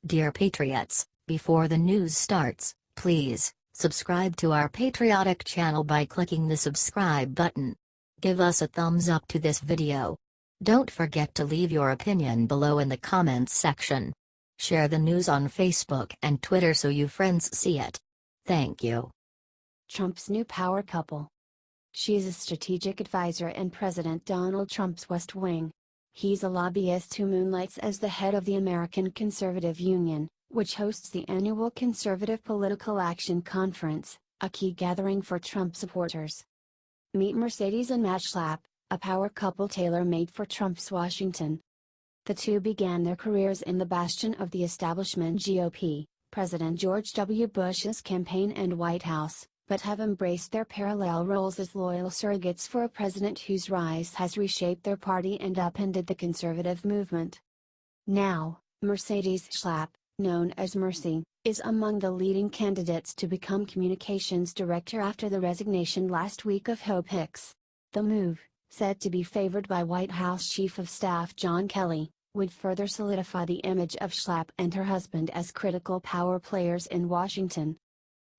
Dear Patriots, before the news starts, please subscribe to our patriotic channel by clicking the subscribe button. Give us a thumbs up to this video. Don't forget to leave your opinion below in the comments section. Share the news on Facebook and Twitter so you friends see it. Thank you. Trump's new power couple. She is a strategic advisor in President Donald Trump's West Wing. He's a lobbyist who moonlights as the head of the American Conservative Union, which hosts the annual Conservative Political Action Conference, a key gathering for Trump supporters. Meet Mercedes and Matt Schlapp, a power couple tailor-made for Trump's Washington. The two began their careers in the bastion of the establishment GOP, President George W. Bush's campaign and White House, but have embraced their parallel roles as loyal surrogates for a president whose rise has reshaped their party and upended the conservative movement. Now, Mercedes Schlapp, known as Mercy, is among the leading candidates to become communications director after the resignation last week of Hope Hicks. The move, said to be favored by White House Chief of Staff John Kelly, would further solidify the image of Schlapp and her husband as critical power players in Washington.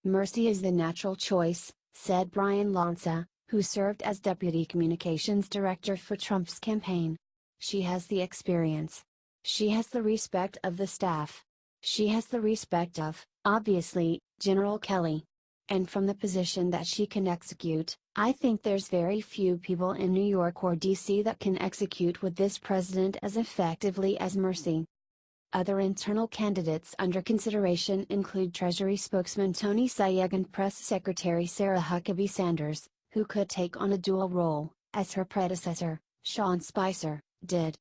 Mercy is the natural choice, said Brian Lanza, who served as Deputy Communications Director for Trump's campaign. She has the experience. She has the respect of the staff. She has the respect of, obviously, General Kelly. And from the position that she can execute, I think there's very few people in New York or DC that can execute with this president as effectively as Mercy. Other internal candidates under consideration include Treasury spokesman Tony Sayegh and Press Secretary Sarah Huckabee Sanders, who could take on a dual role, as her predecessor, Sean Spicer, did.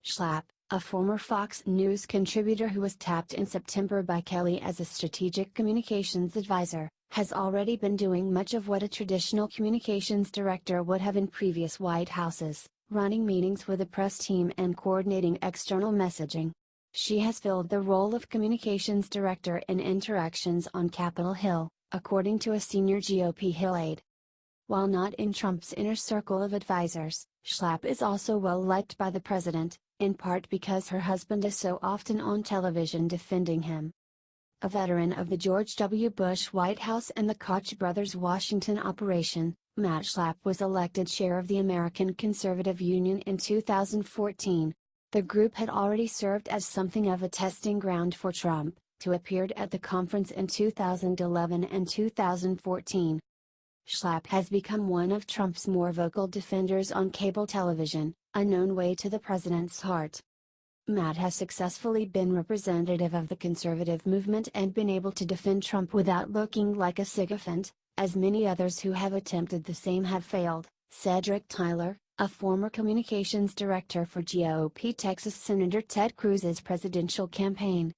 Schlapp, a former Fox News contributor who was tapped in September by Kelly as a strategic communications advisor, has already been doing much of what a traditional communications director would have in previous White Houses, running meetings with the press team and coordinating external messaging. She has filled the role of communications director in interactions on Capitol Hill, according to a senior GOP Hill aide. While not in Trump's inner circle of advisors, Schlapp is also well liked by the president, in part because her husband is so often on television defending him. A veteran of the George W. Bush White House and the Koch brothers' Washington operation, Matt Schlapp was elected chair of the American Conservative Union in 2014. The group had already served as something of a testing ground for Trump, who appeared at the conference in 2011 and 2014. Schlapp has become one of Trump's more vocal defenders on cable television, a known way to the president's heart. Matt has successfully been representative of the conservative movement and been able to defend Trump without looking like a sycophant, as many others who have attempted the same have failed, said Rick Tyler, a former communications director for GOP Texas Senator Ted Cruz's presidential campaign.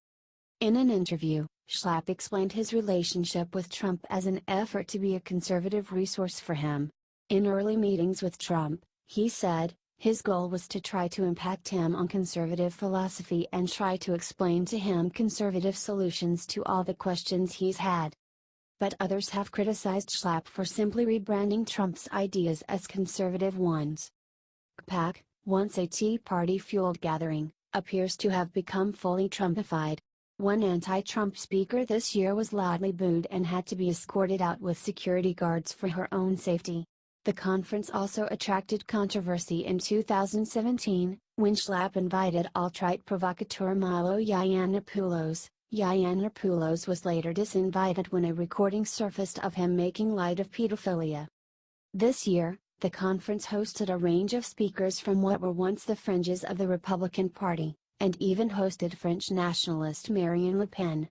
In an interview, Schlapp explained his relationship with Trump as an effort to be a conservative resource for him. In early meetings with Trump, he said, his goal was to try to impact him on conservative philosophy and try to explain to him conservative solutions to all the questions he's had. But others have criticized Schlapp for simply rebranding Trump's ideas as conservative ones. CPAC, once a Tea Party-fueled gathering, appears to have become fully Trumpified. One anti-Trump speaker this year was loudly booed and had to be escorted out with security guards for her own safety. The conference also attracted controversy in 2017, when Schlapp invited alt-right provocateur Milo Yiannopoulos. Yiannopoulos was later disinvited when a recording surfaced of him making light of pedophilia. This year, the conference hosted a range of speakers from what were once the fringes of the Republican Party, and even hosted French nationalist Marine Le Pen.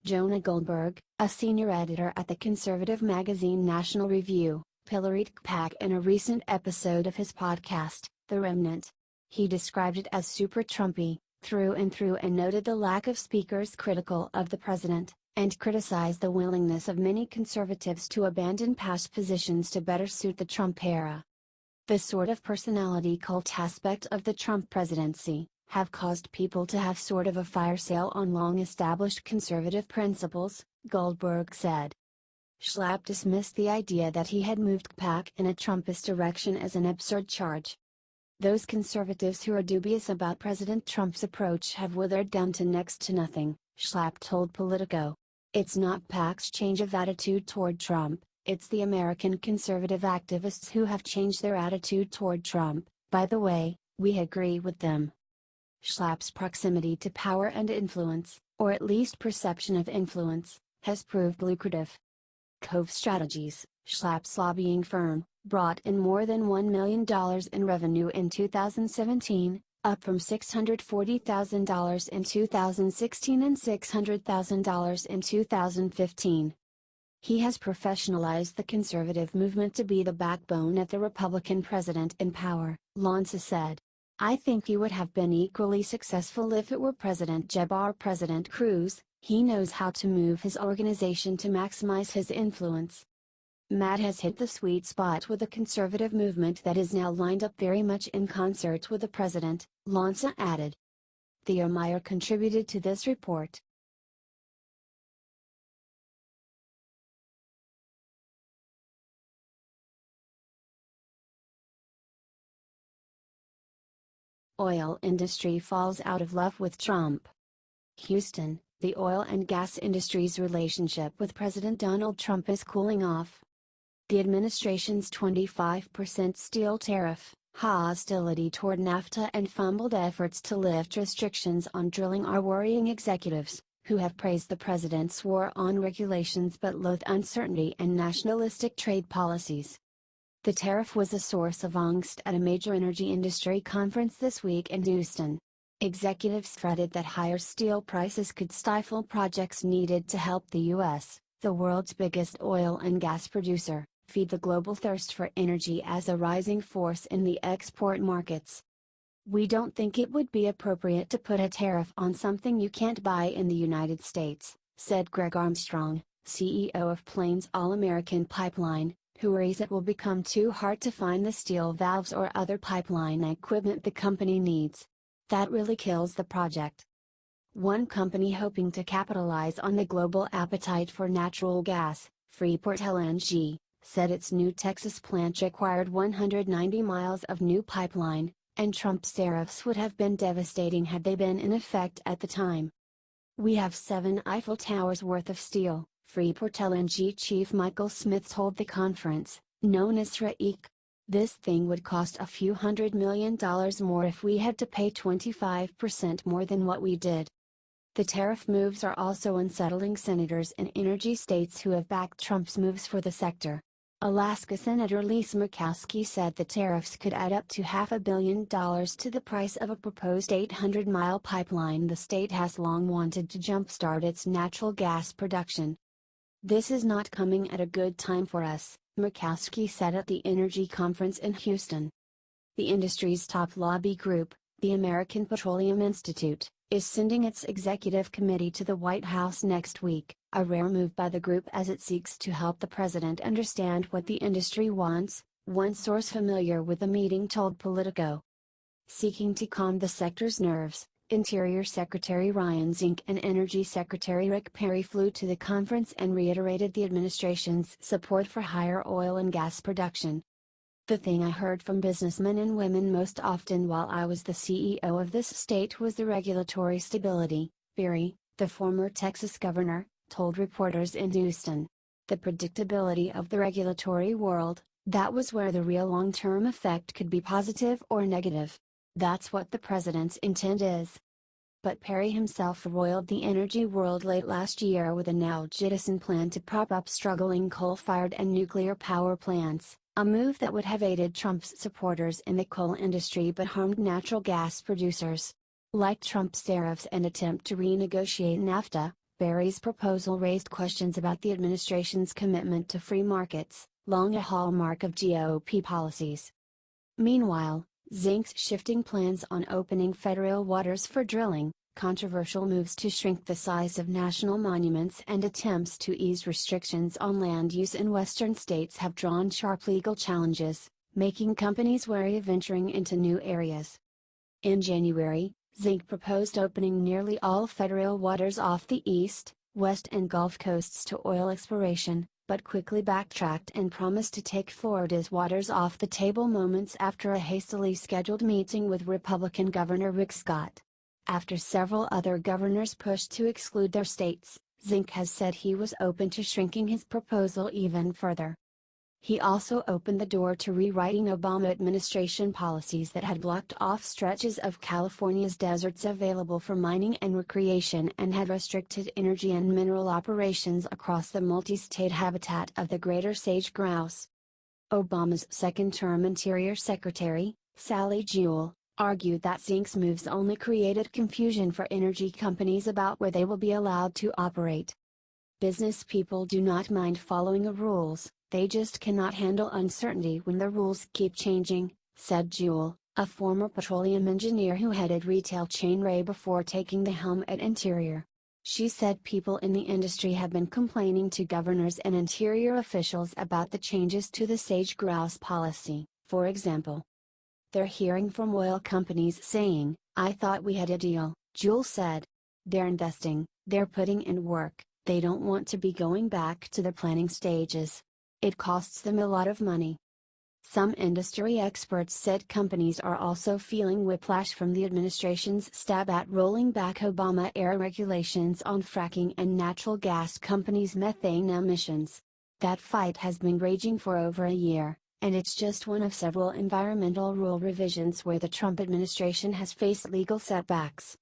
Jonah Goldberg, a senior editor at the conservative magazine National Review, pilloried CPAC in a recent episode of his podcast, The Remnant. He described it as super Trumpy, through and through, and noted the lack of speakers critical of the president, and criticized the willingness of many conservatives to abandon past positions to better suit the Trump era. The sort of personality cult aspect of the Trump presidency have caused people to have sort of a fire sale on long-established conservative principles, Goldberg said. Schlapp dismissed the idea that he had moved CPAC in a Trumpist direction as an absurd charge. Those conservatives who are dubious about President Trump's approach have withered down to next to nothing, Schlapp told Politico. It's not PAC's change of attitude toward Trump, it's the American conservative activists who have changed their attitude toward Trump. By the way, we agree with them. Schlapp's proximity to power and influence, or at least perception of influence, has proved lucrative. Cove Strategies, Schlapp's lobbying firm, brought in more than $1 million in revenue in 2017, up from $640,000 in 2016 and $600,000 in 2015. He has professionalized the conservative movement to be the backbone of the Republican president in power, Lanza said. I think he would have been equally successful if it were President Jeb or President Cruz. He knows how to move his organization to maximize his influence. Matt has hit the sweet spot with a conservative movement that is now lined up very much in concert with the president, Lanza added. Theo Meyer contributed to this report. Oil industry falls out of love with Trump. Houston, the oil and gas industry's relationship with President Donald Trump is cooling off. The administration's 25% steel tariff, hostility toward NAFTA and fumbled efforts to lift restrictions on drilling are worrying executives, who have praised the president's war on regulations but loathe uncertainty and nationalistic trade policies. The tariff was a source of angst at a major energy industry conference this week in Houston. Executives fretted that higher steel prices could stifle projects needed to help the U.S., the world's biggest oil and gas producer, feed the global thirst for energy as a rising force in the export markets. We don't think it would be appropriate to put a tariff on something you can't buy in the United States, said Greg Armstrong, CEO of Plains All-American Pipeline, who worries it will become too hard to find the steel valves or other pipeline equipment the company needs. That really kills the project. One company hoping to capitalize on the global appetite for natural gas, Freeport LNG, said its new Texas plant required 190 miles of new pipeline, and Trump's tariffs would have been devastating had they been in effect at the time. We have 7 Eiffel Towers worth of steel, Freeport LNG chief Michael Smith told the conference, known as REIC. This thing would cost a few $100 million more if we had to pay 25% more than what we did. The tariff moves are also unsettling senators in energy states who have backed Trump's moves for the sector. Alaska Senator Lisa Murkowski said the tariffs could add up to $500 million to the price of a proposed 800-mile pipeline the state has long wanted to jumpstart its natural gas production. This is not coming at a good time for us, Murkowski said at the energy conference in Houston. The industry's top lobby group, the American Petroleum Institute, is sending its executive committee to the White House next week, a rare move by the group as it seeks to help the president understand what the industry wants, one source familiar with the meeting told Politico. Seeking to calm the sector's nerves, Interior Secretary Ryan Zink and Energy Secretary Rick Perry flew to the conference and reiterated the administration's support for higher oil and gas production. The thing I heard from businessmen and women most often while I was the CEO of this state was the regulatory stability, Perry, the former Texas governor, told reporters in Houston. The predictability of the regulatory world, that was where the real long-term effect could be positive or negative. That's what the president's intent is. But Perry himself roiled the energy world late last year with a now-jettisoned plan to prop up struggling coal-fired and nuclear power plants, a move that would have aided Trump's supporters in the coal industry but harmed natural gas producers. Like Trump's tariffs and attempt to renegotiate NAFTA, Perry's proposal raised questions about the administration's commitment to free markets, long a hallmark of GOP policies. Meanwhile, Zink's shifting plans on opening federal waters for drilling, controversial moves to shrink the size of national monuments and attempts to ease restrictions on land use in western states have drawn sharp legal challenges, making companies wary of venturing into new areas. In January, Zink proposed opening nearly all federal waters off the east, west and Gulf coasts to oil exploration, but quickly backtracked and promised to take Florida's waters off the table moments after a hastily scheduled meeting with Republican Governor Rick Scott. After several other governors pushed to exclude their states, Zink has said he was open to shrinking his proposal even further. He also opened the door to rewriting Obama administration policies that had blocked off stretches of California's deserts available for mining and recreation and had restricted energy and mineral operations across the multi-state habitat of the greater sage grouse. Obama's second-term Interior Secretary, Sally Jewell, argued that Zink's moves only created confusion for energy companies about where they will be allowed to operate. Business people do not mind following the rules, they just cannot handle uncertainty when the rules keep changing, said Jewell, a former petroleum engineer who headed retail chain Ray before taking the helm at Interior. She said people in the industry have been complaining to governors and Interior officials about the changes to the sage grouse policy, for example. They're hearing from oil companies saying, "I thought we had a deal," Jewell said. They're investing, they're putting in work, they don't want to be going back to the planning stages. It costs them a lot of money. Some industry experts said companies are also feeling whiplash from the administration's stab at rolling back Obama-era regulations on fracking and natural gas companies' methane emissions. That fight has been raging for over a year, and it's just one of several environmental rule revisions where the Trump administration has faced legal setbacks.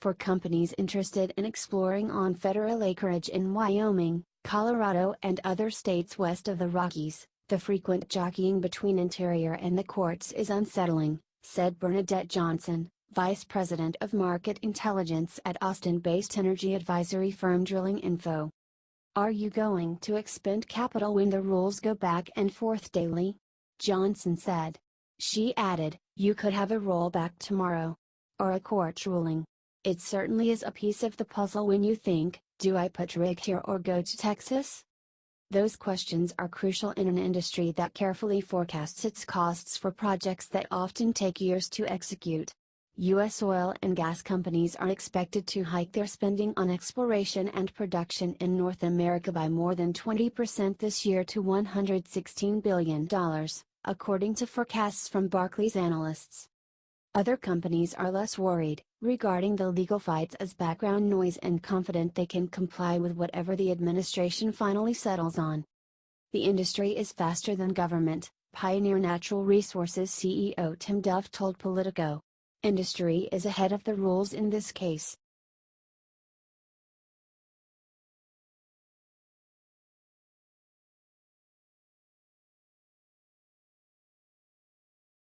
For companies interested in exploring on federal acreage in Wyoming, Colorado and other states west of the Rockies, the frequent jockeying between Interior and the courts is unsettling, said Bernadette Johnson, Vice President of Market Intelligence at Austin-based energy advisory firm Drilling Info. Are you going to expend capital when the rules go back and forth daily? Johnson said. She added, you could have a rollback tomorrow. Or a court ruling. It certainly is a piece of the puzzle when you think, do I put rig here or go to Texas? Those questions are crucial in an industry that carefully forecasts its costs for projects that often take years to execute. U.S. oil and gas companies are expected to hike their spending on exploration and production in North America by more than 20% this year to $116 billion, according to forecasts from Barclays analysts. Other companies are less worried, regarding the legal fights as background noise and confident they can comply with whatever the administration finally settles on. The industry is faster than government, Pioneer Natural Resources CEO Tim Duff told Politico. Industry is ahead of the rules in this case,